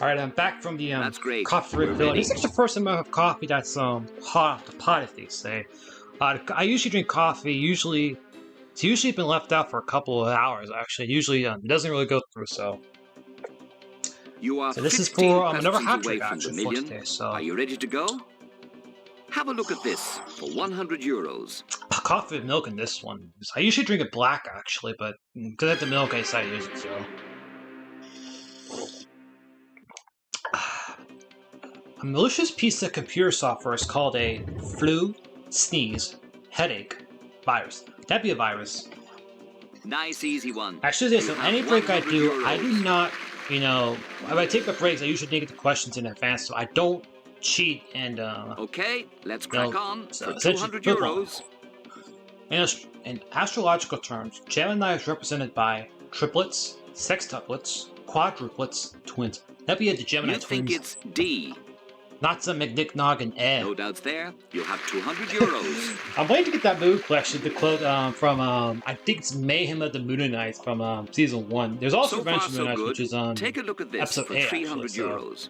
Alright, I'm back from the That's great. coffee We're refill. ready. This is the first time I have coffee that's hot off the pot, as they say. I usually drink coffee. It's usually been left out for a couple of hours. Actually, usually it doesn't really go through. You are So this is 15 for another questions hat away trick from the actually for million. today. So Are you ready to go? Have a look at this for 100 euros. coffee with milk in this one. I usually drink it black actually, but because I have the milk, I decided to use it. So. A malicious piece of computer software is called a flu, sneeze, headache, virus. That'd be a virus. Nice, easy one. Actually, You so have any break I 100 do, euros. I do not, if I take the breaks, I usually get the questions in advance, so I don't cheat and, Okay, let's crack on so for essentially 200 football. euros. In astrological terms, Gemini is represented by triplets, sextuplets, quadruplets, twins. That'd be the Gemini You twins. think it's D. Not some McNicknoggin eh. No doubts there. You have 200 euros. I'm waiting to get that movie collection to quote from I think it's Mayhem of the Moonanites from season 1. There's also So Revenge far, of the so Moonanites, good. which is on Take a look at this episode for 8, 300 actually, euros.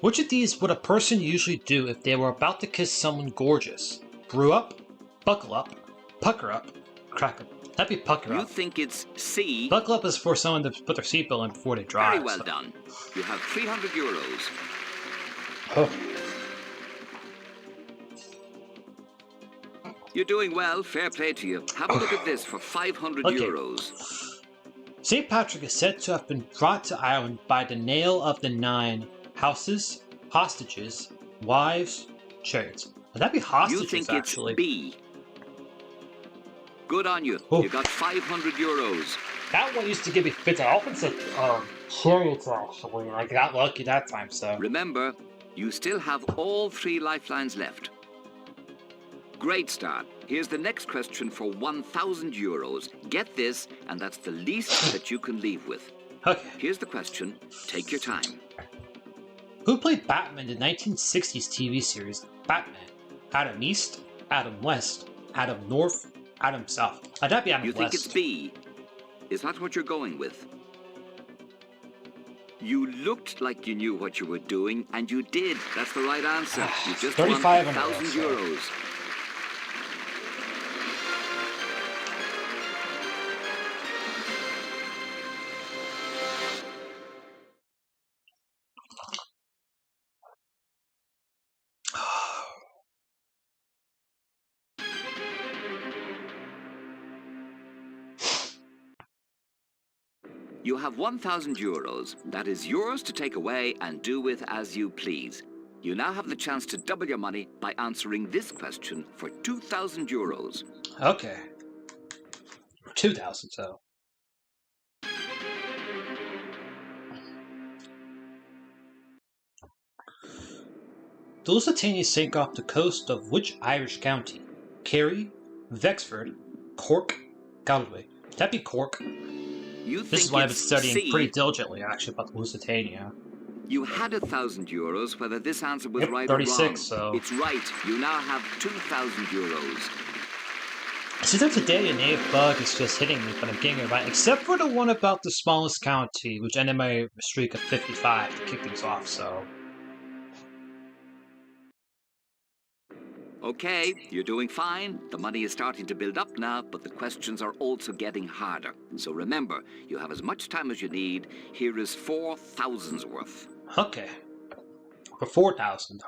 Which of these would a person usually do if they were about to kiss someone gorgeous? Brew up, buckle up, pucker up, crack up. That'd be pucker You up. think it's C. Buckle up is for someone to put their seatbelt in before they drive. Very well done. You have 300 euros. Oh. You're doing well. Fair play to you. Have a look at this for 500 Okay. euros. St. Patrick is said to have been brought to Ireland by the nail of the 9 houses, hostages, wives, chariots. Would that be hostages, You think actually? it's B. Good on you. Oh. You got 500 euros. That one used to give me 50. I often said chariots, actually. I got lucky that time, so. Remember, you still have all 3 lifelines left. Great start. Here's the next question for 1,000 euros. Get this, and that's the least that you can leave with. Okay. Here's the question. Take your time. Who played Batman in the 1960s TV series Batman? Adam East, Adam West, Adam North, Adam South. That'd be Adam You think West. it's B. Is that what you're going with? You looked like you knew what you were doing, and you did. That's the right answer. You just won 35 in a row, 1,000 so. euros. You have 1,000 euros. That is yours to take away and do with as you please. You now have the chance to double your money by answering this question for 2,000 euros. Okay. 2,000, so. The Lusitania sank off the coast of which Irish county? Kerry, Wexford, Cork, Galway. That'd be Cork. You This think is why I've been it's studying C. pretty diligently, actually, about the Lusitania. You had 1,000 euros, whether this answer was Yep, right 36, or wrong. so. It's right. You now have 2,000 euros. See, that today a native bug is just hitting me, but I'm getting it right. Except for the one about the smallest county, which ended my streak of 55 to kick things off, so. Okay, you're doing fine. The money is starting to build up now, but the questions are also getting harder. So remember, you have as much time as you need. Here is 4,000's worth. Okay. For 4,000.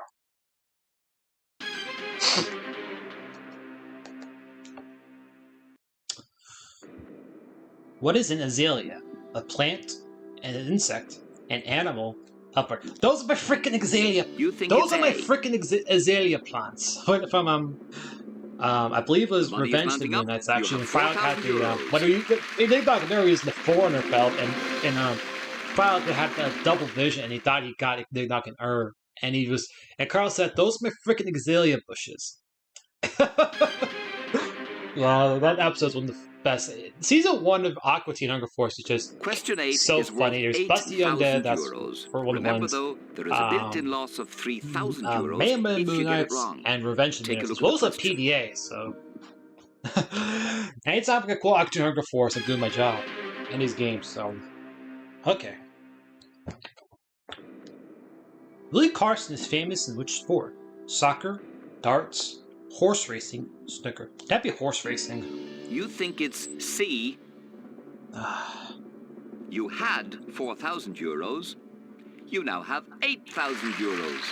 What is an azalea? A plant, an insect, an animal, a bird. Those are my freaking azalea. You think Those it's are my A. freaking azalea plants. From I believe it was The money is Revenge of the mounting up. Moonanites You actually. have Filed had 4,000 the euros. when they back there he was in the foreigner belt and Filed had the double vision and he thought he got it not an error and he was and Carl said those are my freaking azalea bushes. Yeah, that episode's one of the best. Season 1 of Aqua Teen Hunger Force is just Question 8 so is funny. worth There's Busty Undead, 8,000 that's euros. for one of the Remember, ones. though, there is a built-in loss of 3,000 euros Mayhem if you get it Moonites wrong. and Revenge of the Take a Moonites, as look well at as the a question. PDA, so. Anytime I can quote Aqua Teen Hunger Force, I'm doing my job in these games, so. Okay. Willie Carson is famous in which sport? Soccer, darts, horse racing, snooker. That'd be horse racing. You think it's C. You had 4,000 euros. You now have 8,000 euros.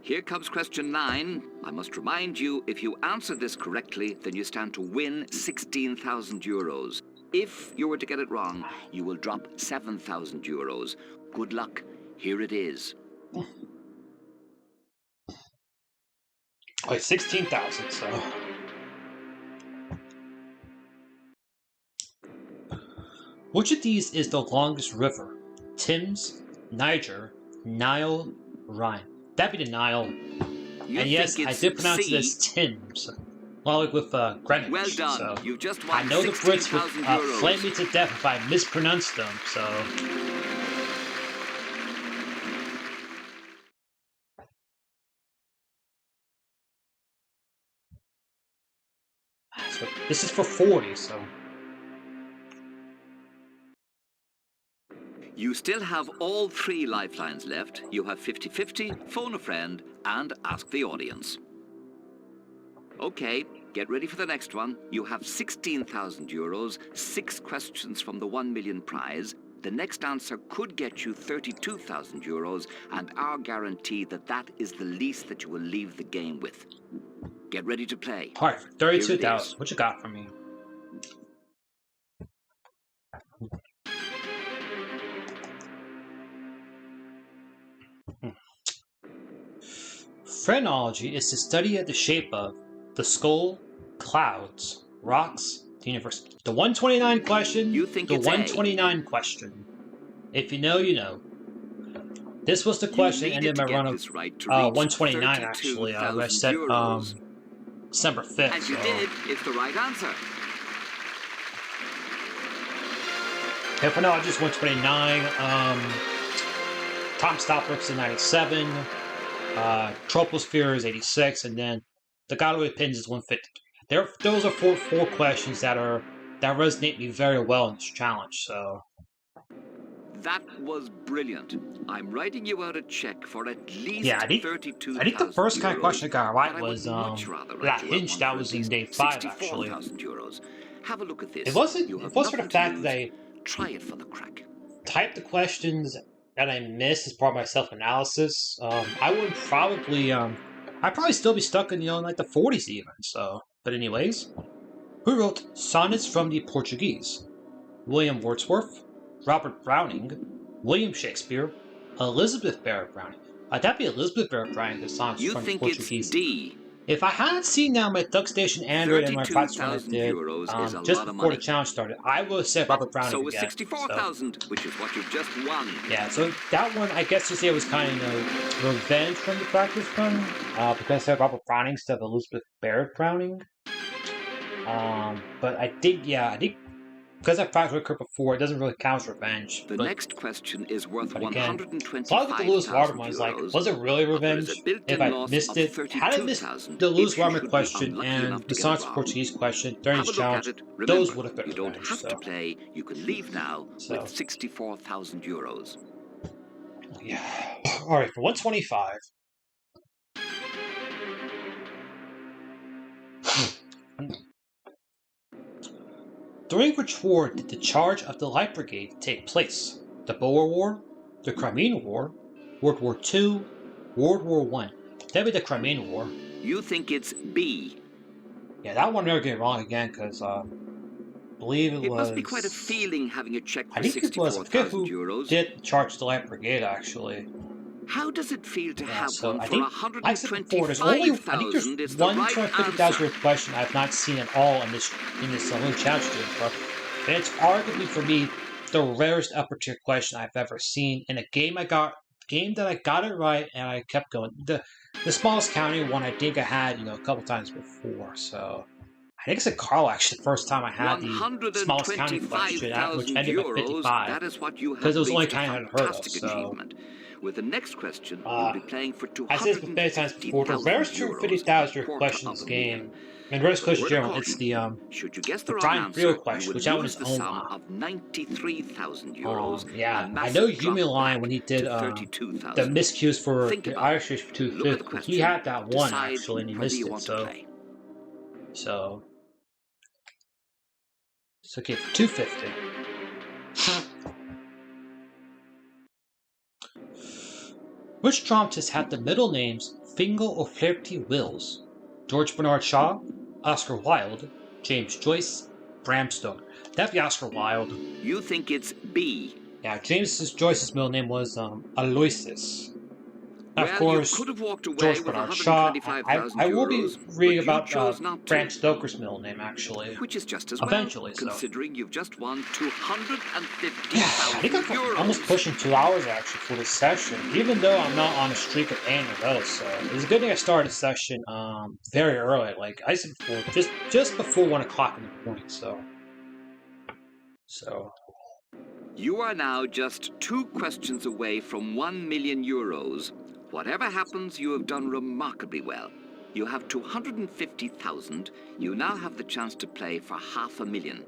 Here comes question 9. I must remind you, if you answer this correctly, then you stand to win 16,000 euros. If you were to get it wrong, you will drop 7,000 euros. Good luck. Here it is. Wait, 16,000, so... Which of these is the longest river? Thames, Niger, Nile, Rhine. That'd be the Nile. You and yes, I did pronounce C. it as Thames. Well, like with Greenwich. Well done. So You just won I know the Brits would 16,000 euros. flame me to death if I mispronounced them, so... So this is for 40, so... You still have all 3 lifelines left. You have 50-50, phone a friend, and ask the audience. Okay, get ready for the next one. You have 16,000 euros, 6 questions from the 1 million prize. The next answer could get you 32,000 euros, and our guarantee that that is the least that you will leave the game with. Get ready to play. Alright, 32,000. What you got for me? Phrenology is the study of the shape of the skull, clouds, rocks, the universe. The 129 question. You think the it's 129 question. If you know, you know. This was the question, and then my run of 129 actually. I said December 5th. And you did. It's the right answer. If I know, I just 129. Tom Stopworks in 97. Troposphere is 86, and then the Godway Pins is 150. Those are four questions that resonate me very well in this challenge. So that was brilliant. I'm writing you out a check for at least 32,000 I think the first kind of question I got right but was that that hinge that was in day 5 actually. Euros. Have a look at this. It wasn't for the fact that I try it for the crack. Typed the questions that I missed as part of my self-analysis. I would probably I'd probably still be stuck in like the 40s even. So, but anyways, who wrote Sonnets from the Portuguese? William Wordsworth, Robert Browning, William Shakespeare, Elizabeth Barrett Browning. That'd be Elizabeth Barrett Browning, the Sonnets from the Portuguese. You think it's D? If I hadn't seen now my DuckStation Android and my practice when I did just before the challenge started, I would have said Robert Browning So was again. 64,000, which is what you've just won. Yeah, so that one, I guess you say it was kind of revenge from the practice run, because I said Robert Browning instead of Elizabeth Barrett Browning. But I think because I practiced with her before, it doesn't really count as revenge. The next question is worth 125,000 so I look at the Lewis Warman one, like, was it really revenge? If I missed it, had I missed the Lewis Warman question and the Sonnets Portuguese question during this challenge, those would have been revenge. You don't have so. to play. You can leave now with 64,000 euros. Yeah. All right, for 125. During which war did the charge of the Light Brigade take place? The Boer War, the Crimean War, World War II, World War I. That'd be the Crimean War. You think it's B? Yeah, that one never get it wrong again, because I believe it was... It must be quite a feeling having a check for 64,000 euros. Did charge the Light Brigade, actually. How does it feel to have so one I for think, 125,000? I think there's one 250,000 question I've not seen at all in this little challenge to it, and it's arguably for me the rarest upper tier question I've ever seen in a game that I got it right and I kept going. The smallest county one I think I had a couple times before, so I think it's at Carl actually the first time I had the smallest county question, which ended up 55. That is what you have because it was the only reached. county I had heard of. So. With the next question, you'll be playing for I said this many times before, the rarest 250,000 question in this game. And rarest question in general, it's the should you guess the the wrong prime answer, real you question, would which that one lose is the own sum of 93,000 euros. yeah, a I know massive drop Line back when he did to the 32,000. miscues for Think the about Irish Race for Look at the 250. question. He had that one Decide actually, and he whether missed you it. want to play. So okay, for 250. Which dramatists had the middle names Fingal O'Flaherty Wills? George Bernard Shaw, Oscar Wilde, James Joyce, Bram Stoker. That'd be Oscar Wilde. You think it's B. Yeah, Joyce's middle name was Aloysius. Well, Of course, you could have walked away George with Bernard Shaw. 125,000 I will be euros, reading but you about chose not to. Bram Stoker's middle name, actually. Which is just as Eventually, well, so. considering you've just won 250,000 Yeah, I think I'm euros. almost pushing 2 hours, actually, for this session, even though I'm not on a streak of 8 in a row, so it's a good thing I started the session very early, like I said before, just before 1 o'clock in the morning, so. You are now just 2 questions away from 1 million euros. Whatever happens, you have done remarkably well. You have 250,000. You now have the chance to play for 500,000.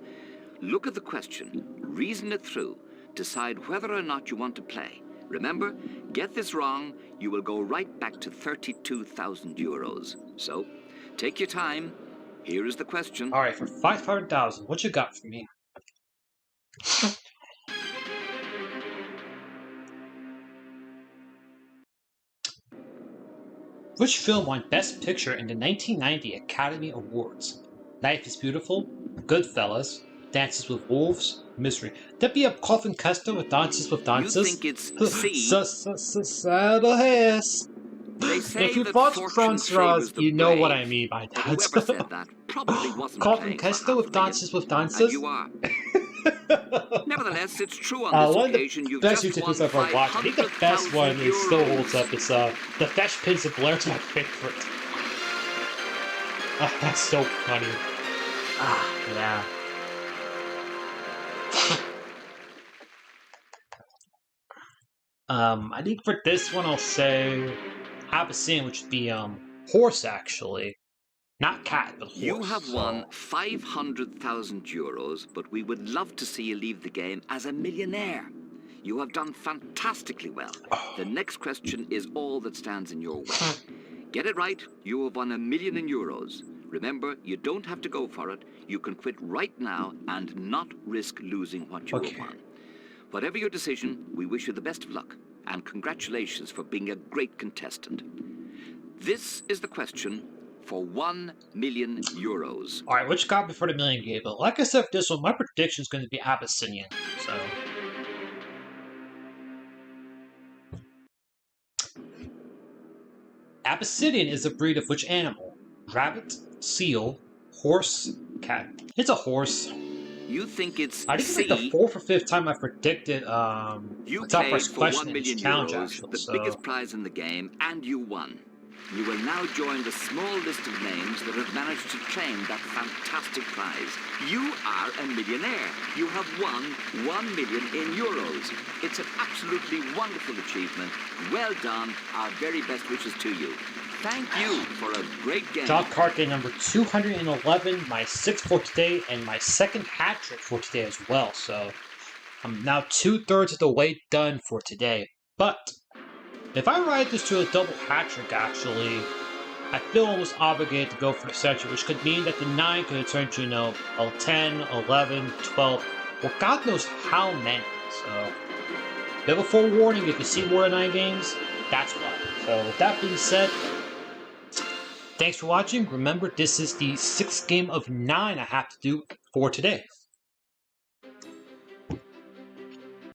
Look at the question, reason it through, decide whether or not you want to play. Remember, get this wrong, you will go right back to 32,000 euros. So, take your time. Here is the question. Alright, for 500,000, what you got for me? Which film won Best Picture in the 1990 Academy Awards? Life is Beautiful, Goodfellas, Dances with Wolves, Mystery. That'd be a Coffin Custer with Dances with Dances. You think it's C? Saddle Hiss. They say If you that watch fortune France favors the you know brave. what I mean by that. Whoever said that probably wasn't Coffin playing Custer for with 500,000. Dances with Dances? And you are. Nevertheless, it's true on this occasion you've best just YouTube won videos I've ever watched. I think the best one is still holds up. It's the Fresh Prince of Blair's my favorite. That's so funny. Yeah. I think for this one I'll say Abyssinian, which would be horse actually. Not cat, but horse. You have won 500,000 euros, but we would love to see you leave the game as a millionaire. You have done fantastically well. The next question is all that stands in your way. Get it right, you have won €1 million. Remember, you don't have to go for it. You can quit right now and not risk losing what you have won. Whatever your decision, we wish you the best of luck. And congratulations for being a great contestant. This is the question for €1 million. Alright, which got before the million game? But like I said for this one, my prediction is going to be Abyssinian. So. Abyssinian is a breed of which animal? Rabbit, seal, horse, cat. It's a horse. You think it's I think it's like the 4th or 5th time I predicted you the top played first for question €1 in million, this challenge, actually. the biggest prize in the game, and you won. You will now join the small list of names that have managed to claim that fantastic prize. You are a millionaire. You have won €1 million. It's an absolutely wonderful achievement. Well done. Our very best wishes to you. Thank you for a great game. John Carpenter number 211, my 6th for today, and my 2nd hat-trick for today as well. So I'm now 2/3 of the way done for today. But if I ride this to a double hat-trick, actually, I feel almost obligated to go for the century, which could mean that the 9 could turn to, a 10, 11, 12, well, God knows how many. So, bit of a forewarning, if you see more than 9 games, that's why. So, with that being said, thanks for watching. Remember, this is the 6th game of 9 I have to do for today.